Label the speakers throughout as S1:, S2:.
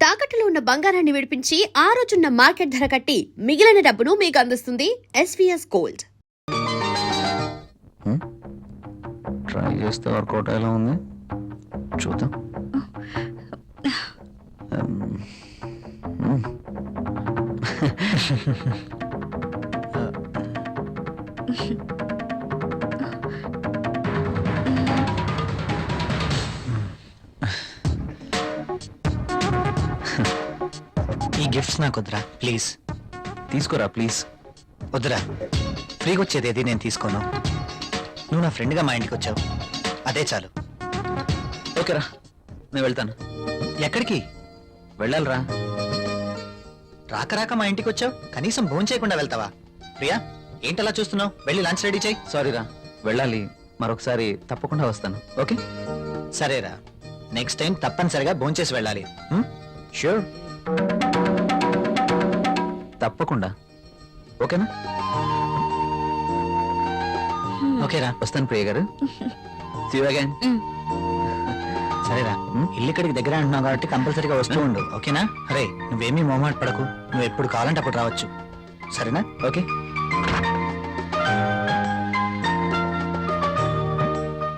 S1: తాకట్టులో ఉన్న బంగారాన్ని విడిపించి ఆ రోజున్న మార్కెట్ ధర కట్టి మిగిలిన డబ్బును మీకు అందిస్తుంది ఎస్వీఎస్ గోల్డ్.
S2: ట్రై చేస్తే వర్కౌట్ ఎలా ఉంది చూద్దాం.
S3: ఈ గిఫ్ట్స్ నాకు వద్దురా ప్లీజ్.
S2: తీసుకోరా ప్లీజ్.
S3: వద్దురా, ఫ్రీగా వచ్చేది ఏది నేను తీసుకోను. నువ్వు నా ఫ్రెండ్గా మా ఇంటికి వచ్చావు, అదే చాలు.
S2: ఓకేరా, నేను వెళ్తాను.
S3: ఎక్కడికి
S2: వెళ్ళాలిరా.
S3: రాక రాక మా ఇంటికి వచ్చావు, కనీసం భోజనం చేయకుండా వెళ్తావా? ప్రియా, ఏంటలా చూస్తున్నావు? వెళ్ళి లంచ్ రెడీ చేయి.
S2: సారీరా, వెళ్ళాలి. మరొకసారి తప్పకుండా వస్తాను. ఓకే
S3: సరేరా, నెక్స్ట్ టైం తప్పనిసరిగా భోజనం చేసి వెళ్ళాలి.
S2: ష్యూర్, తప్పకుండా. ఓకేనా?
S3: ఓకేరా,
S2: వస్తాను ప్రియ గారు. See you again.
S3: సరేరా. ఇల్లు ఇక్కడికి దగ్గర అంటున్నావు కాబట్టి కంపల్సరీగా వస్తూ ఉండు, ఓకేనా? అరే, నువ్వేమీ మొహమాట పడకు, నువ్వు ఎప్పుడు కావాలంటే అప్పుడు రావచ్చు, సరేనా?
S2: ఓకే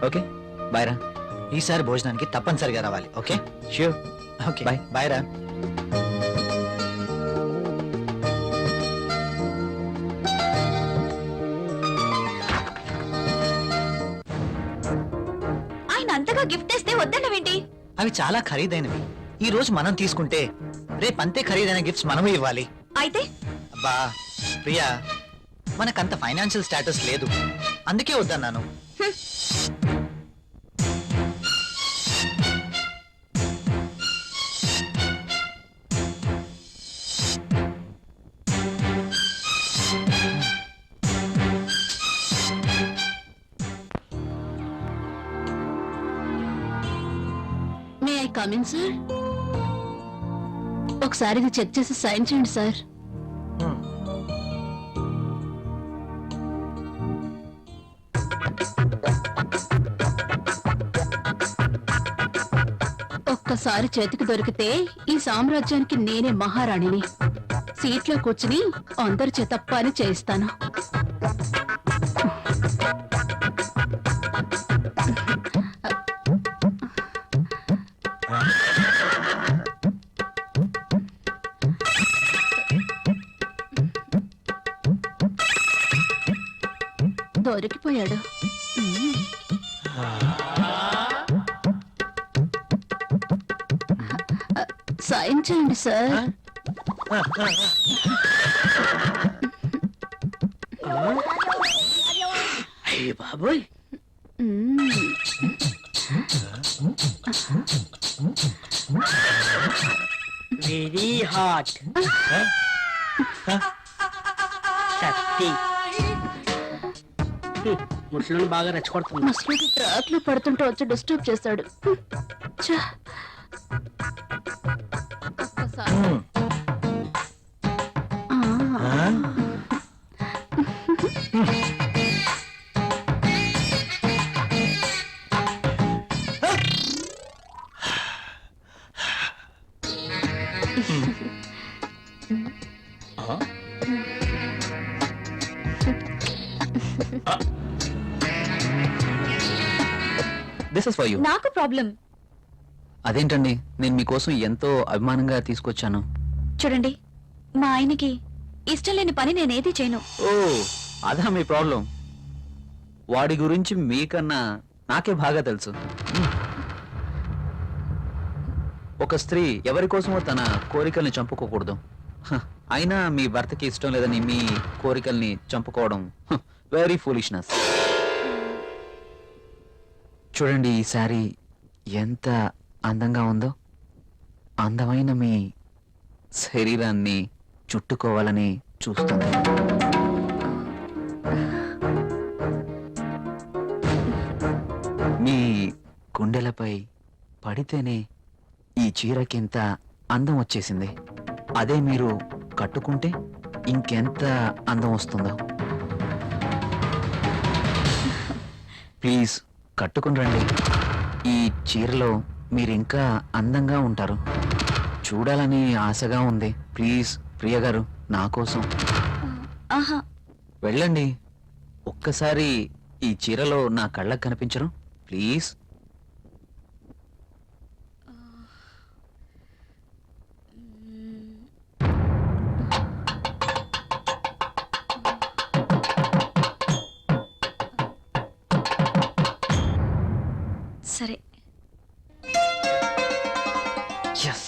S2: ఓకే, బాయ్ రా.
S3: ఈసారి భోజనానికి తప్పనిసరిగా రావాలి, okay?
S2: Sure.
S3: Okay,
S2: bye.
S3: Bye రా.
S4: ఆయన అంతగా గిఫ్ట్ ఇస్తే వద్దన్నవేంటి?
S3: అవి చాలా ఖరీదైనవి. ఈ రోజు మనం తీసుకుంటే రేపు అంతే ఖరీదైన గిఫ్ట్స్ మనము ఇవ్వాలి.
S4: అయితే
S3: అబ్బా ప్రియా, మనకంత ఫైనాన్షియల్ స్టేటస్ లేదు, అందుకే వద్దన్నాను.
S4: May I come in sir? ఒకసారి ఇది చెక్ చేసి సైన్ చేయండి సార్. ఒక్కసారి చేతికి దొరికితే ఈ సామ్రాజ్యానికి నేనే మహారాణిని. సీట్లో కూర్చుని అందరి చేత పని చేయిస్తాను. దొరికిపోయాడు. సైన్ చేయండి సార్.
S5: అయ్య బాబోయ్, వెరీ హాట్. శక్తి ముసలిని బాగా రెచ్చగొడుతుంది.
S4: ముసలికి ట్రాక్ లో పడుతుంటే వచ్చి డిస్టర్బ్ చేశాడు. ఛ! ఒక్కసారి. ఆ.
S2: This is for you.
S4: నాకు ప్రాబ్లం.
S2: అదేంటండి, నేను మీకోసం ఎంతో అభిమానంగా తీసుకొచ్చాను.
S4: చూడండి, మా ఆయనకి ఇష్టం లేని పని నేనేది చేయను.
S2: ఓ, అదా మీ ప్రాబ్లం? వాడి గురించి మీకన్నా నాకే బాగా తెలుసు. ఒక స్త్రీ ఎవరి కోసమో తన కోరికల్ని చంపుకోకూడదు. అయినా మీ భర్తకి ఇష్టం లేదని మీ కోరికల్ని చంపుకోవడం వెరీ ఫూలిష్నెస్. చూడండి, ఈ శారీ ఎంత అందంగా ఉందో. అందమైన మీ శరీరాన్ని చుట్టుకోవాలని చూస్తుంది. మీ గుండెలపై పడితేనే ఈ చీరకింత అందం వచ్చేసింది. అదే మీరు కట్టుకుంటే ఇంకెంత అందం వస్తుందో. ప్లీజ్ కట్టుకుని రండి. ఈ చీరలో మీరింకా అందంగా ఉంటారు. చూడాలని ఆశగా ఉంది. ప్లీజ్ ప్రియ గారు, నా కోసం
S4: ఆహా,
S2: వెళ్ళండి. ఒక్కసారి ఈ చీరలో నా కళ్ళకు కనిపించరు ప్లీజ్.
S4: సరే.
S2: Yes.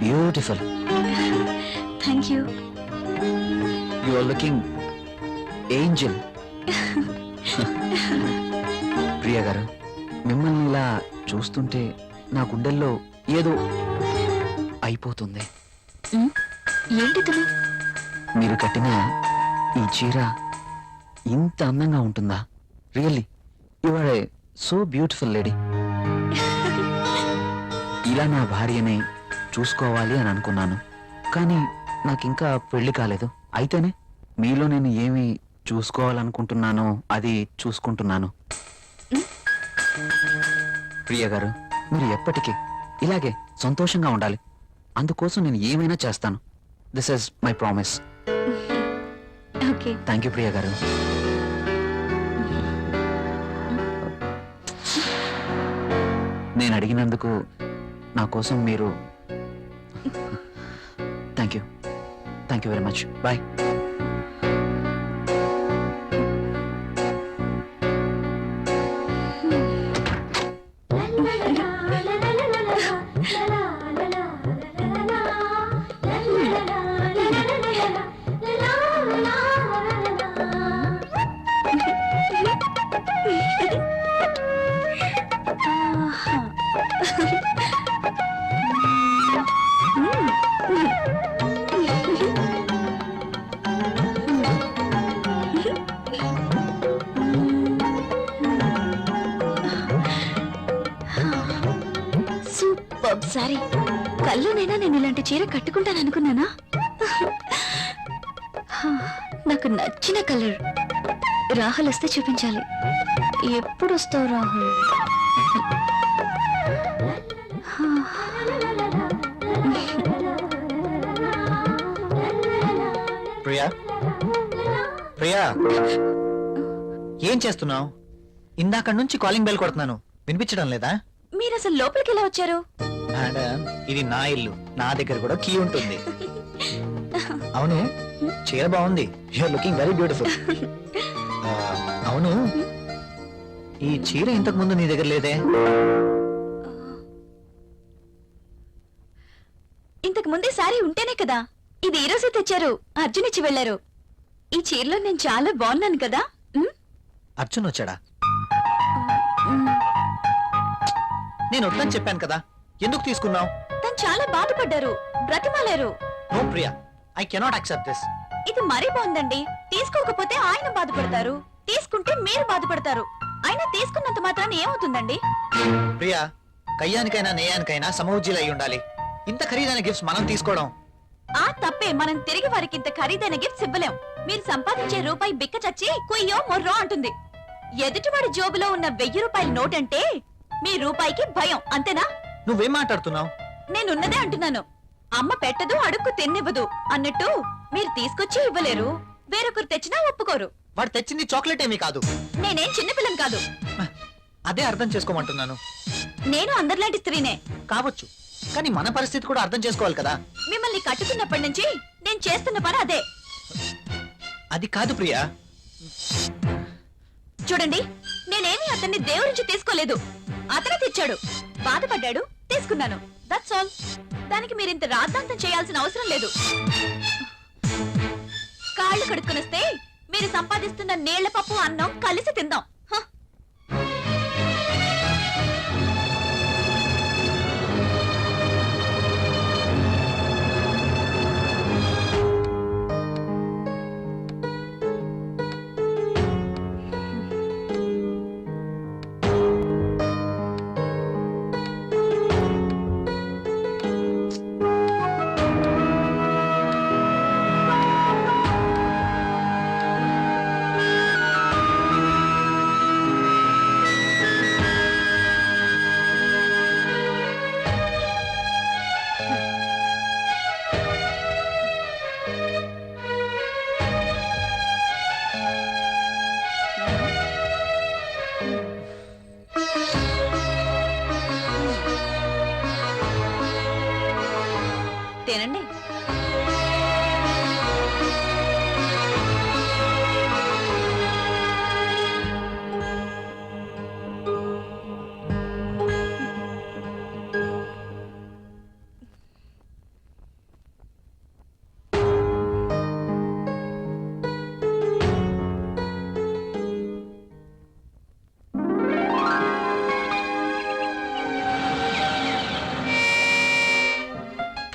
S2: Beautiful.
S4: Thank you.
S2: You are looking angel. Priya గారు, మిమ్మల్ని ఇలా చూస్తుంటే నా గుండెల్లో ఏదో అయిపోతుంది.
S4: ఏంటిది?
S2: మీరు కట్టిన ఈ చీర ఇంత అందంగా ఉంటుందా? Really you are a so beautiful lady. ఇలా నా భార్యని చూసుకోవాలి అని అనుకున్నాను, కానీ నాకింకా పెళ్లి కాలేదు. అయితేనే మీలో నేను ఏమి చూసుకోవాలనుకుంటున్నానో అది చూసుకుంటున్నాను. ప్రియ గారు, మీరు ఎప్పటికీ ఇలాగే సంతోషంగా ఉండాలి. అందుకోసం నేను ఏమైనా చేస్తాను. This is my promise.
S4: Okay.
S2: Thank you Priya గారు. నేను అడిగినందుకు నా కోసం మీరు thank you very much. Bye.
S4: Super sorry. కల్లోనైనా నేను ఇలాంటి చీర కట్టుకుంటాను అనుకున్నానా? నాకు నచ్చిన కలర్. రాహుల్ వస్తే చూపించాలి. ఎప్పుడు వస్తావు రాహుల్?
S3: ప్రియా, ప్రియా, ఏం చేస్తున్నావు? ఇందాక నుంచి కాలింగ్ బెల్ కొడుతున్నాను, వినిపించడం లేదా?
S4: మీరు అసలు లోపలికి ఎలా వచ్చారు?
S3: మేడం, ఇది నా ఇల్లు, నా దగ్గర కూడా కీ ఉంటుంది. అవును, చీర బాగుంది. You're looking very beautiful. అవును, ఈ చీర ఇంతకు ముందు నీ దగ్గర లేదే?
S4: ఇంతకు ముందే సారీ ఉంటేనే కదా. ఇది ఈ రోజే తెచ్చారు, అర్జున్ ఇచ్చి వెళ్లారు. ఈ చీరలో నేను చాలా బాగున్నాను కదా.
S3: అర్జున్ వచ్చాడా? నేను వద్దని చెప్పాను కదా, ఎందుకు తీసుకున్నావు?
S4: తను చాలా బాధపడ్డారు, బ్రతిమాలారు.
S3: No Priya, I cannot accept this.
S4: ఇది మరీ బాగుందండి. తీసుకోకపోతే ఆయన బాధపడతారు, తీసుకుంటే మీరు బాధపడతారు. అయినా తీసుకున్నంత మాత్రాన్ని ఏమవుతుందండి?
S3: ప్రియా, కయ్యానికైనా నేయానికైనా సమౌజ్జీలు అయి ఉండాలి. ఇంత ఖరీదైన గిఫ్ట్స్ మనం తీసుకోవడం
S4: ఆ తప్పే. మనం తిరిగి వారికి ఇంత ఖరీదైన గిఫ్ట్స్ ఇవ్వలేం. మీరు సంపాదించే రూపాయి బిక్క చచ్చి కుయ్యో మొర్రో అంటుంది. ఎదుటివాడి జోబులో ఉన్న 1000 రూపాయల నోట్ అంటే మీ రూపాయికి భయం, అంతేనా?
S3: నువ్వేం మాట్లాడుతున్నావు?
S4: నేనున్నదే అంటున్నాను. అమ్మ పెట్టదు, అడుక్కు తిన్నివ్వదు అన్నట్టు మీరు తీసుకొచ్చి ఇవ్వలేరు, వేరొకరు తెచ్చినా ఒప్పుకోరు.
S3: వాడు తెచ్చింది చాక్లెట్ ఏమీ కాదు.
S4: నేనేం చిన్నపిల్లని కాదు.
S3: అదే అర్థం చేసుకోమంటున్నాను.
S4: నేను అందరిలాంటి స్త్రీనే.
S3: కావచ్చు, కానీ మన పరిస్థితి కూడా అర్థం చేసుకోవాలి కదా.
S4: మిమ్మల్ని కట్టుకున్నప్పటి నుంచి నేను చేస్తున్న పని అదే.
S3: అది కాదు ప్రియా.
S4: చూడండి, నేనేమి అతన్ని దేవురించి తీసుకోలేదు. అతనే తెచ్చాడు, బాధపడ్డాడు, తీసుకున్నాను. That's all. దానికి మీరింత రాద్ధాంతం చేయాల్సిన అవసరం లేదు. కాళ్ళు కడుక్కునొస్తే మీరు సంపాదిస్తున్న నీళ్ల పప్పు అన్నం కలిసి తిందాం. హ. తినండి.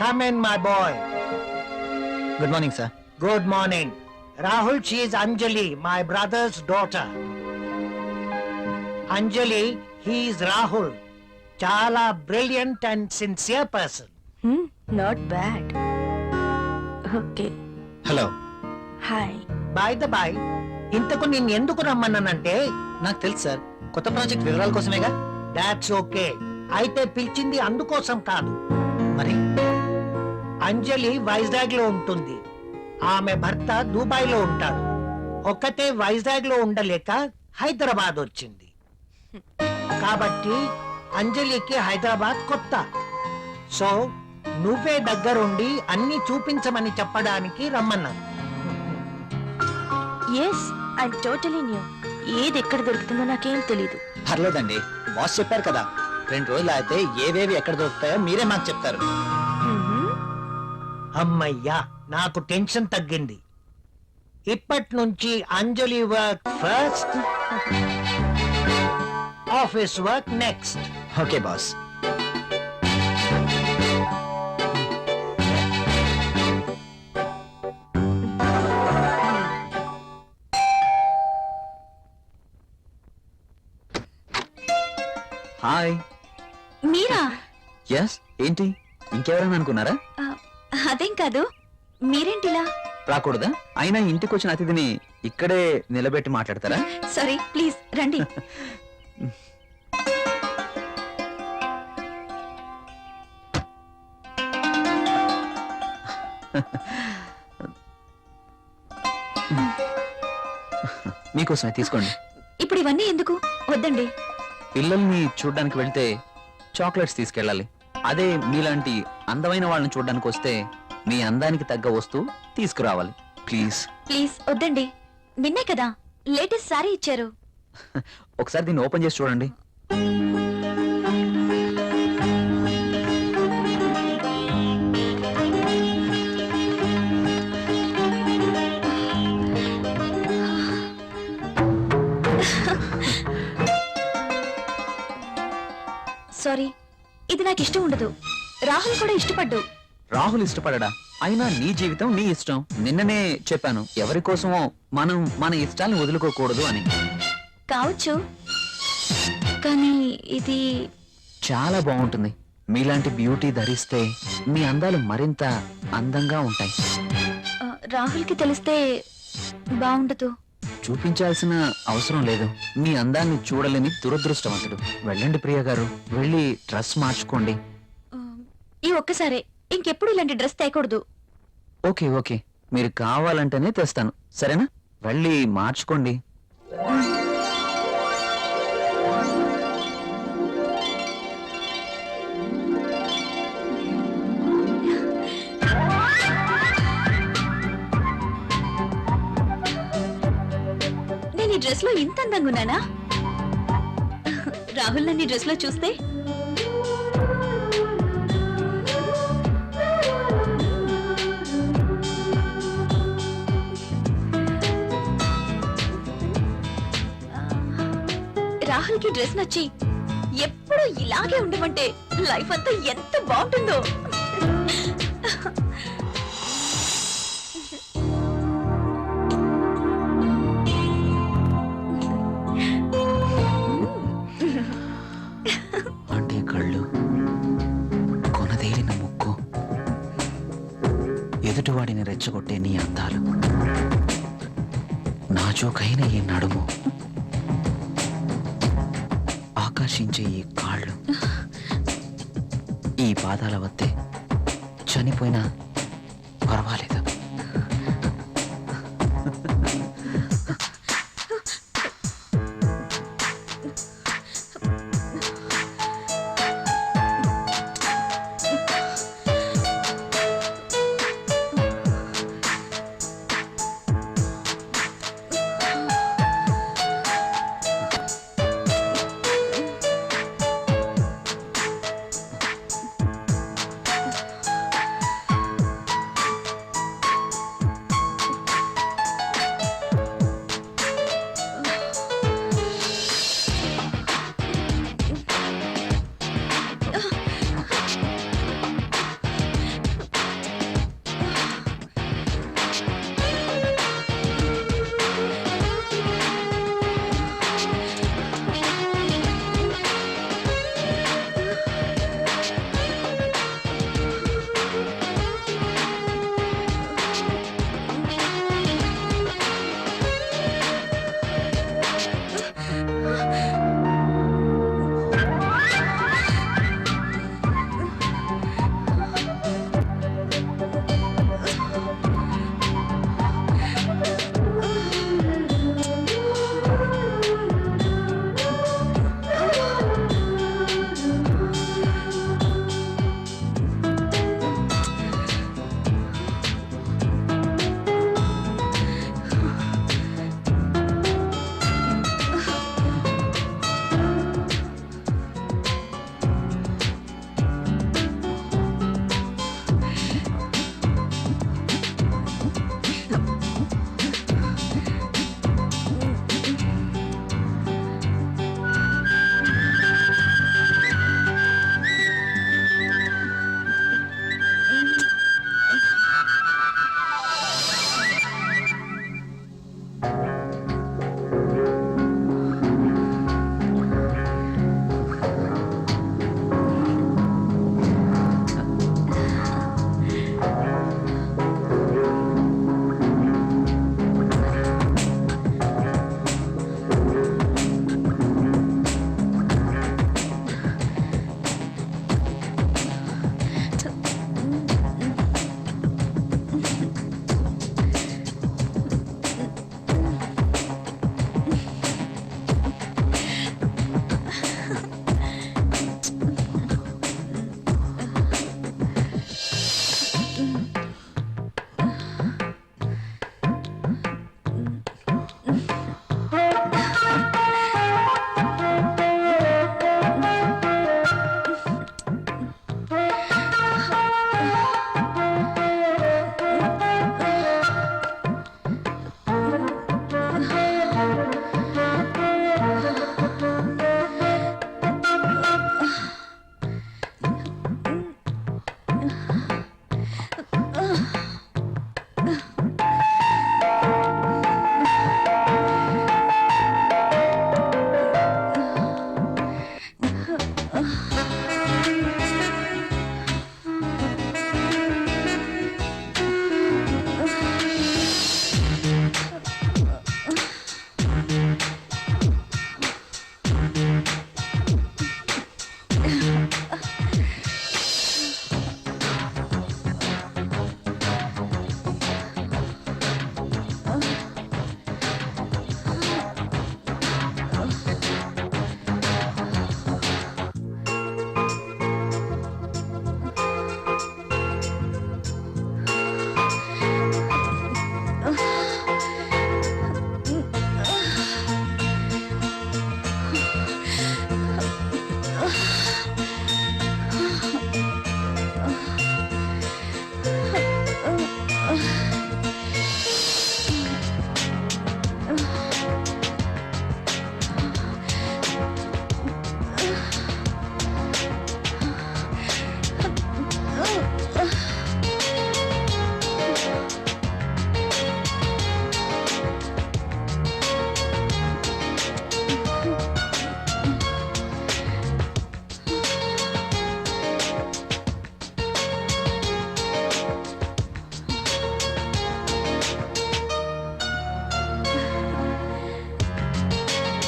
S6: Come in, my boy.
S3: Good morning sir.
S6: Good morning. Rahul, she is Anjali, my brother's daughter. Anjali, he is Rahul. Chala brilliant and sincere person.
S4: Not bad. Okay.
S3: Hello.
S4: Hi.
S6: By the by, ఇంతకు నిన్ను ఎందుకు రమ్మన్నానంటే,
S3: నాకు తెలుసు sir, కొత్త project వివరాల కోసమేగా.
S6: that's okay. అయితే పిలిచింది అందుకోసం కాదు.
S3: మరి
S6: అంజలి వైజాగ్ లో ఉంటుంది. ఆమె భర్త దుబాయ్ లో ఉంటాడు. ఒక్కతే వైజాగ్ లో ఉండలేక హైదరాబాద్ వచ్చింది. కాబట్టి అంజలికి హైదరాబాద్ కొత్త. సో నువ్వే దగ్గరుండి అన్ని చూపించమని చెప్పడానికి రమ్మన్నాను.
S4: Yes, I totally new. ఏది ఎక్కడ దొరుకుతుందో నాకేం తెలీదు.
S3: పర్లేదండి, బాస్ చెప్పారు కదా, 2 రోజులు అయితే ఏవేవి ఎక్కడ దొరుకుతాయో మీరే మాకు చెప్తారు.
S6: అమ్మయ్యా, నాకు టెన్షన్ తగ్గింది. ఇప్పటి నుంచి Anjali work first, office work next.
S3: Okay boss.
S2: Hi.
S4: మీరా?
S2: ఎస్. ఏంటి, ఇంకెవరైనా అనుకున్నారా?
S4: అదేం కాదు, మీరేంటిలా?
S2: రాకూడదా? అయినా ఇంటికి వచ్చిన అతిథిని ఇక్కడే నిలబెట్టి మాట్లాడతారా?
S4: సారీ, ప్లీజ్ రండి.
S2: మీకోసమే తీసుకోండి.
S4: ఇప్పుడు ఇవన్నీ ఎందుకు? వద్దండి.
S2: పిల్లల్ని చూడ్డానికి వెళ్తే చాక్లెట్స్ తీసుకెళ్ళాలి. అదే మీలాంటి అందమైన వాళ్ళని చూడడానికి వస్తే మీ అందానికి తగ్గ వస్తువు తీసుకురావాలి. ప్లీజ్
S4: ప్లీజ్ వద్దండి. నిన్నే కదా లేటెస్ట్ సారీ ఇచ్చారు.
S2: ఒకసారి దీన్ని ఓపెన్ చేసి చూడండి.
S4: సారీ, ఇది నాకు ఇష్టం ఉండదు. రాహుల్ కూడా ఇష్టపడ్డు.
S2: రాహుల్ ఇష్టపడడా? అయినా నీ జీవితం నీ ఇష్టం. నిన్ననే చెప్పాను, ఎవరి కోసమో మనం మన ఇష్టాల్ని వదులుకోకూడదు అని.
S4: కావచ్చు, కానీ ఇది
S2: చాలా బాగుంటుంది. మీలాంటి బ్యూటీ ధరిస్తే మీ అందాలు మరింత అందంగా ఉంటాయి.
S4: రాహుల్కి తెలిస్తే బాగుండదు.
S2: చూపించాల్సిన అవసరం లేదు. మీ అందాన్ని చూడలేని దురదృష్టవంతుడు. వెళ్ళండి ప్రియ గారు, వెళ్ళి డ్రెస్ మార్చుకోండి.
S4: ఈ ఒక్కసారే, ఇంకెప్పుడు ఇలాంటి డ్రెస్ తేకూడదు.
S2: ఓకే ఓకే, మీరు కావాలంటేనే తెస్తాను, సరేనా? వెళ్ళి మార్చుకోండి.
S4: నేను ఈ డ్రెస్ లో ఇంత అందంగా ఉన్నానా? రాహుల్ నన్ను ఈ డ్రెస్ లో చూస్తే రాహుల్ కి డ్రెస్ నచ్చి ఎప్పుడు ఇలాగే ఉండమంటే లైఫ్ అంతా ఎంత బాగుంటుందో.
S2: అంటే కళ్ళు, కొనదేలిన ముక్కు, ఎదుటివాడిని రెచ్చగొట్టే నీ అందాలు, నాజూకైన ఈ నడుము, ఆకర్షించే ఈ కాళ్ళు, ఈ పాదాల వద్దే చనిపోయినా పర్వాలేదు.